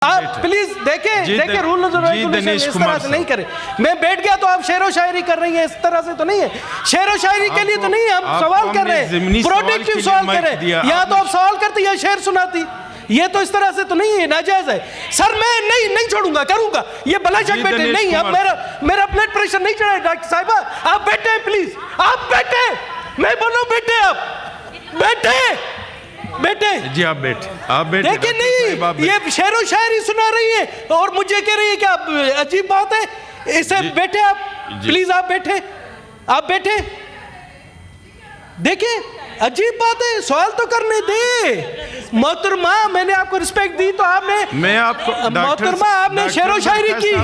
आप प्लीज देखें रूल इस तरह से नहीं करें। मैं बैठ गया तो आप शेर व शायरी कर रही हैं, इस तरह से तो नहीं है। शेर व शायरी के लिए तो नहीं है, हम सवाल कर रहे हैं, प्रोडक्टिव सवाल कर रहे हैं। या तो आप सवाल करती या शेर सुनाती, ये तो इस तरह से तो नहीं है, नाजायज है। सर मैं नहीं छोड़ूंगा, करूंगा ये भला शक बैठे नहीं। अब मेरा ब्लड प्रेशर नहीं चढ़ा है डॉक्टर साहिबा, आप बैठे प्लीज, आप बैठे, मैं बोलूं बैठे, आप बैठे जी, आप बैठे देखिए नहीं, ये शेरो शायरी सुना रही है और मुझे कह रही है कि अजीब बात है। इसे बैठे आप प्लीज, आप बैठे देखिए, अजीब बात है, सवाल तो करने दे। मोहतरमा मैंने आपको रिस्पेक्ट दी तो आपने मोहतरमा आपने शेरो शायरी की,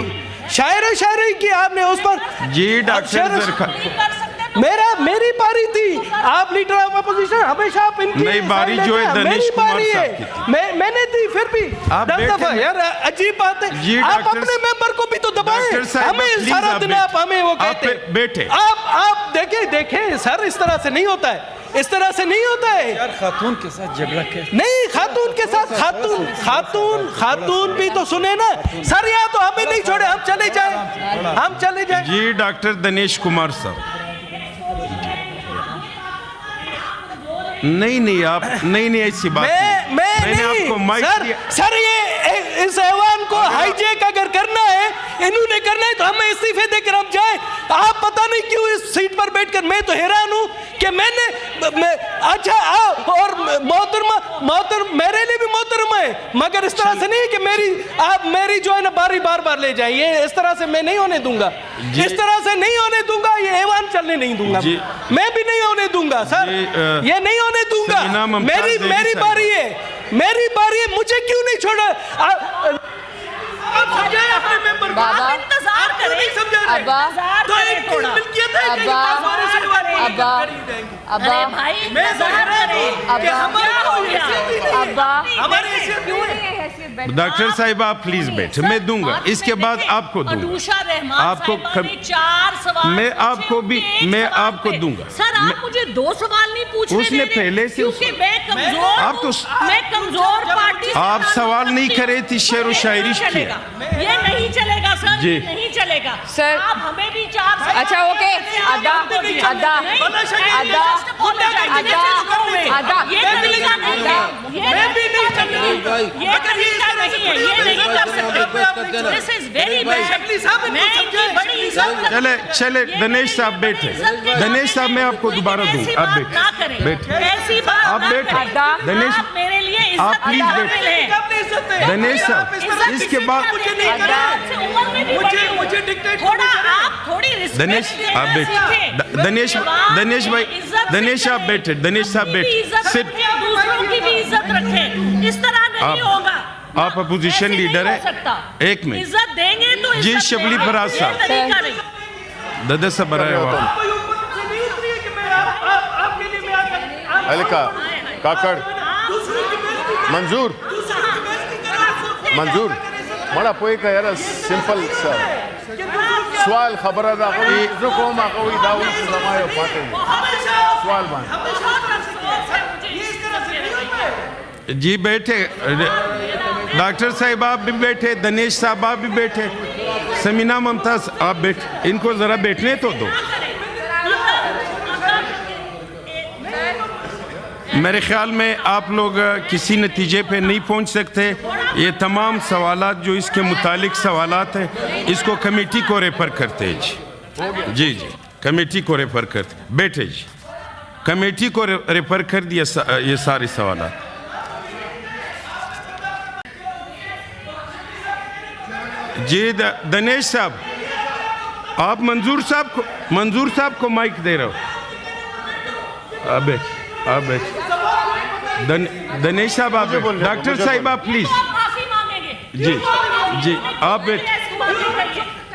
शायर शायरी की आपने उस पर। जी डॉक्टर मेरी बारी थी, आप लीडर ऑफ अपोजिशन हमेशा आप इनकी नहीं, बारी जो है दनेश कुमार साहब की थी। मैंने दी, फिर भी 10 दफा यार, अजीब बात है। आप अपने मेंबर को भी तो दबाएं, हमें सारा दिन आप हमें वो कहते बैठे। आप देखें सर, इस तरह से नहीं होता है, इस तरह से नहीं होता है यार। खातून के साथ झगड़ा कैसे? नहीं, खातून के साथ खातून भी तो सुने ना सर। यहाँ तो हमें नहीं छोड़े, हम चले जाए जी डॉक्टर दनेश कुमार साहब। नहीं आप नहीं ऐसी बात मैंने आपको माइक सर ये इस ऐवान को हाईजैक अगर करना है, इन्होंने करना है तो हमें इस्तीफे देकर हम जाए। आप पता नहीं क्यों इस सीट पर बैठकर, मैं तो हैरान हूं कि अच्छा और मोहतरमा मेरे लिए भी मोहतरमा है, मगर इस तरह से नहीं कि आप मेरी जो है ना बारी बार ले जाए। ये इस तरह से मैं नहीं होने दूंगा, इस तरह से नहीं होने दूंगा, ये ऐवान चलने नहीं दूंगा, मैं भी नहीं होने दूंगा सर, ये नहीं होने दूंगा। मेरी बारी है, मुझे क्यों नहीं छोड़ा? आप समझाएं अपने मेंबर को, आप इंतजार करें, नहीं समझा रहे तो एक मिल्कियत है कि अरे भाई मैं कि हमारी हैसियत क्यों है? डॉक्टर साहिब आप प्लीज बैठ, मैं दूंगा, इसके बाद आपको दूंगा, आपको 4 सवाल मैं आपको दूंगा। सर आप मुझे 2 सवाल नहीं पूछ रहे, उसने पहले से क्योंकि मैं कमजोर पार्टी, आप सवाल नहीं करे थी शेर व शायरी की। ये नहीं चलेगा सर, ये नहीं चलेगा सर। आप हमें भी 4 अच्छा ओके, अदा ये तरीका नहीं है, ये तरीका नहीं है, ये नहीं कर सकते। This is very bad. मैं इनकी बड़ी इज्जत चले दनेश साहब बैठे, दनेश साहब मैं आपको दोबारा दूंगा, आप बैठे, ऐसी बात आप बैठे दनेश, मेरे लिए आप प्लीज बैठे दनेश साहब। इसके बाद मुझे डिक्टेट दनेश आप बैठे, दनेश भाई, दनेश आप बैठे, दनेश साहब बैठे, सिर्फ दूसरों की भी इज्जत रखें, इस तरह नहीं होगा। आप अपोजिशन लीडर है, एक मिनट इज्जत देंगे तो जी शबली फराज साहब दादा साहब अलका काकड़ मंजूर बड़ा पोई का यार सिंपल सवाल खबर दा जो को मा कोई दाऊद समायो पाते सवाल मान जी बैठे, डॉक्टर साहब आप भी बैठे, दनेश साहब आप भी बैठे, समीना मुमताज आप बैठे, इनको जरा बैठने तो दो। मेरे ख्याल में आप लोग किसी नतीजे पे नहीं पहुंच सकते। ये तमाम सवालात जो इसके मुतालिक सवालात हैं, इसको कमेटी को रेफर करते हैं जी, कमेटी को रेफर करते, बैठे जी, कमेटी को रेफर कर दिया ये सारे सवालात। जी दनेश साहब, आप मंजूर साहब को माइक दे रहे हो, आप दनेश साहब आप, डॉक्टर साहिबा प्लीज जी आप बैठ।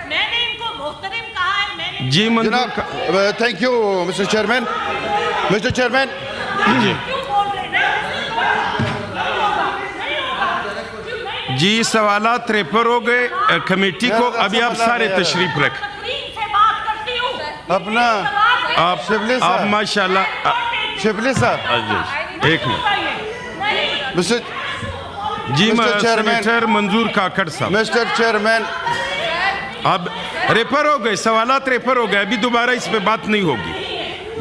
मैंने इनको मोहतरम कहा है, जी मंजूर, थैंक यू मिस्टर चेयरमैन। जी सवालात रेफर हो गए कमेटी को, अभी आप सारे तशरीफ रख अपना आप माशाल्लाह शिबली साहब एक मिनट मिस्टर जी Mr. Chairman, सेनेटर मंजूर काकड़ साहब, Mr. Chairman, अब रेफर हो गए, सवालात रेफर हो गए, अभी दोबारा इस पे बात नहीं होगी।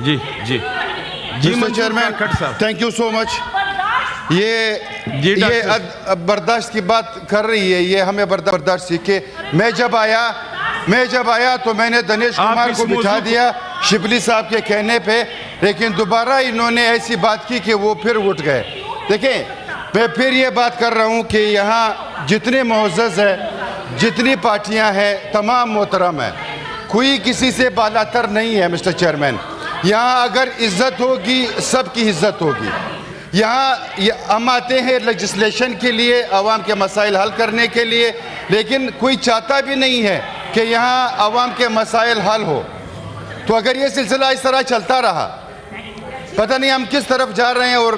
जी जी जी Mr. मंजूर Chairman, काकड़ साहब, thank you so much. जी, ये डॉक्टर। बर्दाश्त की बात कर रही है, ये हमें बर्दाश्त सीखे। मैं जब आया तो मैंने दिनेश आप कुमार इस को बिठा मौजूद- दिया शिबली साहब के कहने पे, लेकिन दोबारा इन्होंने ऐसी बात की कि वो फिर उठ गए। देखें, मैं फिर ये बात कर रहा हूँ कि यहाँ जितने मुअज़्ज़ज़ है, जितनी पार्टियाँ हैं, तमाम मोहतरम है, कोई किसी से बालातर नहीं है। मिस्टर चेयरमैन, यहाँ अगर इज्जत होगी, सबकी इज्जत होगी। यहाँ हम आते हैं लेजिस्लेशन के लिए, आवाम के मसाइल हल करने के लिए, लेकिन कोई चाहता भी नहीं है कि यहाँ आवाम के मसाइल हल हो। तो अगर ये सिलसिला इस तरह चलता रहा, पता नहीं हम किस तरफ जा रहे हैं और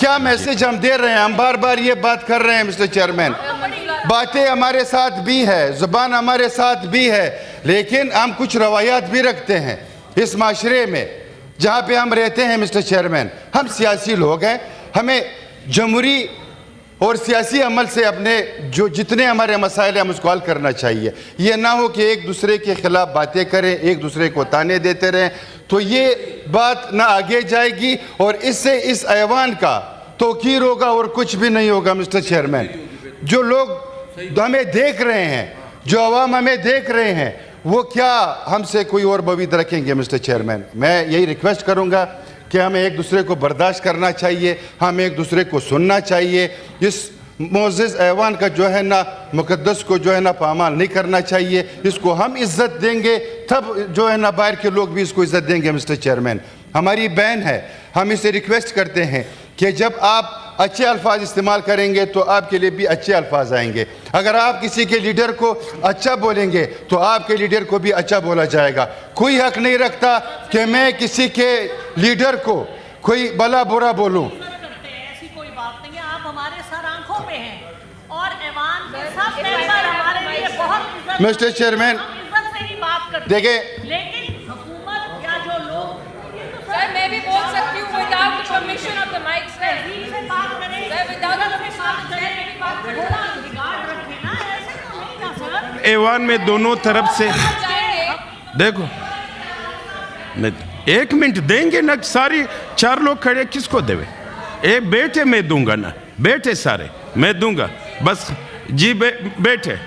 क्या मैसेज हम दे रहे हैं। हम बार बार ये बात कर रहे हैं मिस्टर चेयरमैन, बातें हमारे साथ भी है, ज़ुबान हमारे साथ भी है, लेकिन हम कुछ रवायात भी रखते हैं इस माशरे में जहाँ पे हम रहते हैं। मिस्टर चेयरमैन, हम सियासी लोग हैं, हमें जमहूरी और सियासी अमल से अपने जो जितने हमारे मसाइल हैं हम उसको हल करना चाहिए। ये ना हो कि एक दूसरे के ख़िलाफ़ बातें करें, एक दूसरे को ताने देते रहें, तो ये बात ना आगे जाएगी और इससे इस ऐवान का तौक़ीर होगा और कुछ भी नहीं होगा। मिस्टर चेयरमैन, जो लोग हमें देख रहे हैं, जो अवाम हमें देख रहे हैं, वो क्या हमसे कोई और उम्मीद रखेंगे। मिस्टर चेयरमैन, मैं यही रिक्वेस्ट करूंगा कि हमें एक दूसरे को बर्दाश्त करना चाहिए, हमें एक दूसरे को सुनना चाहिए। इस मोअज़्ज़ज़ ऐवान का जो है ना, मुक़द्दस को जो है ना पामाल नहीं करना चाहिए। इसको हम इज़्ज़त देंगे तब जो है ना बाहर के लोग भी इसको इज़्ज़त देंगे। मिस्टर चेयरमैन, हमारी बहन है, हम इसे रिक्वेस्ट करते हैं कि जब आप अच्छे अल्फाज इस्तेमाल करेंगे तो आपके लिए भी अच्छे अल्फाज आएंगे। अगर आप किसी के लीडर को अच्छा बोलेंगे तो आपके लीडर को भी अच्छा बोला जाएगा। कोई हक नहीं रखता कि मैं किसी के लीडर को कोई भला बुरा बोलूं। ऐसी कोई बात नहीं है, आप हमारे सर आंखों पे हैं और ऐवान के सब मेंबर हमारे लिए बहुत इज्जत, मिस्टर चेयरमैन, हम इज्जत से ही बात करते हैं। देखिए, लेकिन हुकूमत या जो लोग सर, मैं भी बोल सकती हूँ without the permission of the mic sir. से बात करें, सर, विदाउट द रिगार्ड रखें ना, ऐसे तो नहीं ना सर। ऐवान में दोनों तरफ से देखो, नहीं, 1 मिनट देंगे ना, सारी 4 लोग खड़े, किसको देवे? एक बेटे मैं दूंगा ना, बेटे सारे मैं दूंगा, बस जी बैठे,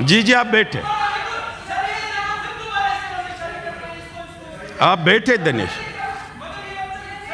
जी आप बैठे, आप बैठे दिनेश।